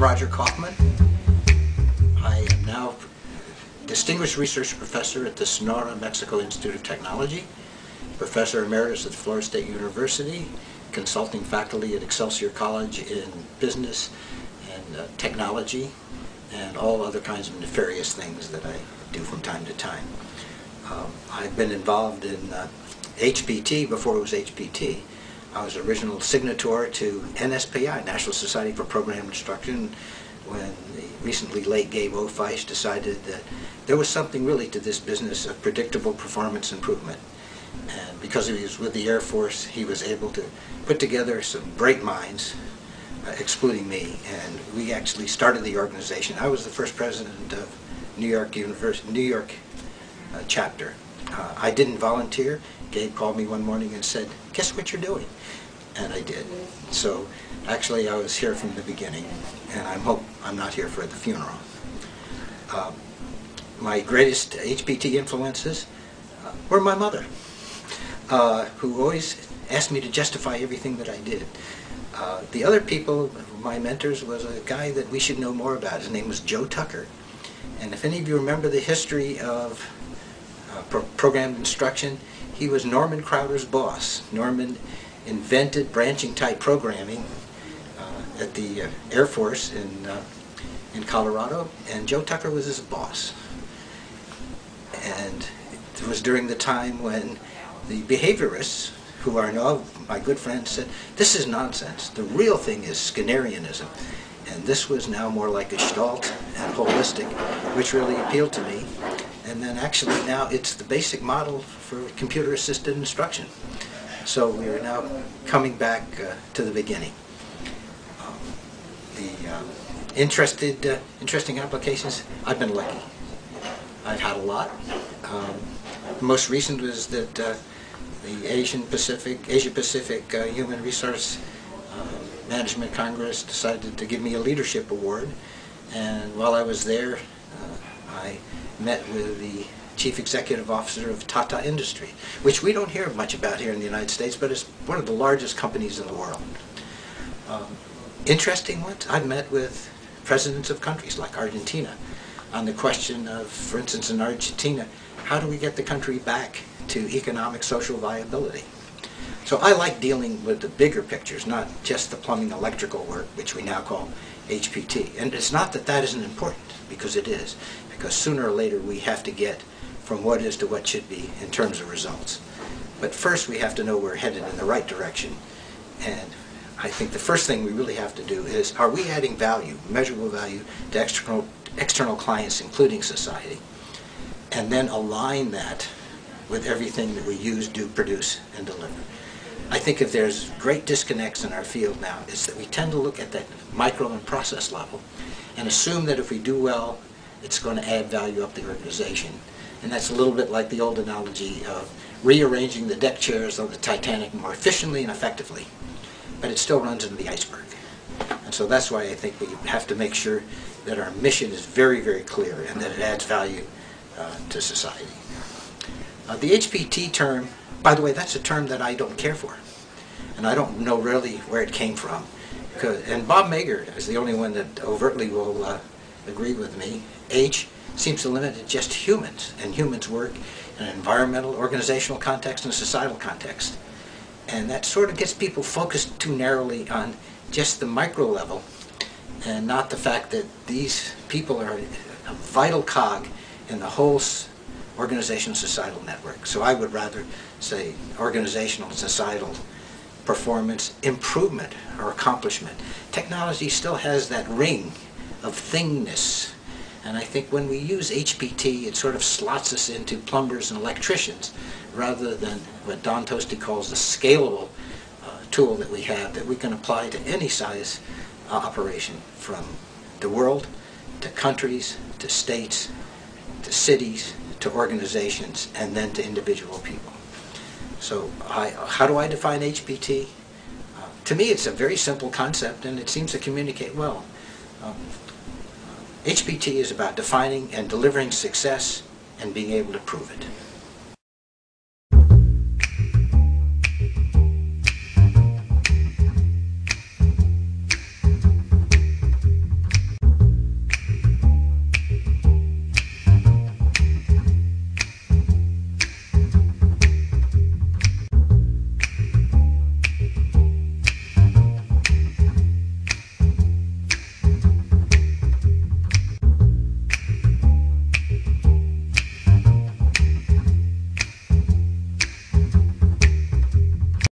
Roger Kaufman. I am now Distinguished Research Professor at the Sonora, Mexico Institute of Technology, Professor Emeritus at Florida State University, consulting faculty at Excelsior College in business and technology, and all other kinds of nefarious things that I do from time to time. I've been involved in HPT before it was HPT. I was original signatory to NSPI, National Society for Program Instruction, when the recently late Gabe Ofish decided that there was something really to this business of predictable performance improvement. And because he was with the Air Force, he was able to put together some great minds, excluding me, and we actually started the organization. I was the first president of New York chapter. I didn't volunteer. Gabe called me one morning and said, "Guess what you're doing?" And I did. So actually I was here from the beginning, and I hope I'm not here for the funeral. My greatest HPT influences were my mother, who always asked me to justify everything that I did. The other people, my mentors, was a guy that we should know more about. His name was Joe Tucker. And if any of you remember the history of programmed instruction, he was Norman Crowder's boss. Norman invented branching type programming at the Air Force in Colorado, and Joe Tucker was his boss. And it was during the time when the behaviorists, who are now my good friends, said, "This is nonsense. The real thing is Skinnerianism." And this was now more like Gestalt and holistic, which really appealed to me. And then actually now it's the basic model for computer-assisted instruction. So we are now coming back to the beginning. Interesting applications, I've been lucky. I've had a lot. The most recent was that the Asia Pacific Human Resource Management Congress decided to give me a leadership award. And while I was there, I met with the Chief Executive Officer of Tata Industry, which we don't hear much about here in the United States, but it's one of the largest companies in the world. Interesting ones, I've met with presidents of countries like Argentina on the question of, for instance, in Argentina, how do we get the country back to economic social viability? So I like dealing with the bigger pictures, not just the plumbing electrical work, which we now call HPT. And it's not that that isn't important, because it is. Because sooner or later we have to get from what is to what should be in terms of results. But first we have to know we're headed in the right direction. And I think the first thing we really have to do is, are we adding value, measurable value, to external clients, including society? And then align that with everything that we use, do, produce, and deliver. I think if there's great disconnects in our field now, it's that we tend to look at that micro and process level and assume that if we do well, it's going to add value up the organization. And that's a little bit like the old analogy of rearranging the deck chairs of the Titanic more efficiently and effectively. But it still runs into the iceberg. And so that's why I think we have to make sure that our mission is very, very clear and that it adds value to society. The HPT term, by the way, that's a term that I don't care for. And I don't know really where it came from. And Bob Mager is the only one that overtly will agree with me. H seems to limit it just humans, and humans work in an environmental, organizational context and a societal context. And that sort of gets people focused too narrowly on just the micro level, and not the fact that these people are a vital cog in the whole organizational societal network. So I would rather say organizational and societal performance improvement or accomplishment. Technology still has that ring of thingness, and I think when we use HPT, it sort of slots us into plumbers and electricians rather than what Don Toasty calls the scalable tool that we have that we can apply to any size operation, from the world to countries to states to cities to organizations and then to individual people. So how do I define HPT? To me it's a very simple concept, and it seems to communicate well. HPT is about defining and delivering success and being able to prove it.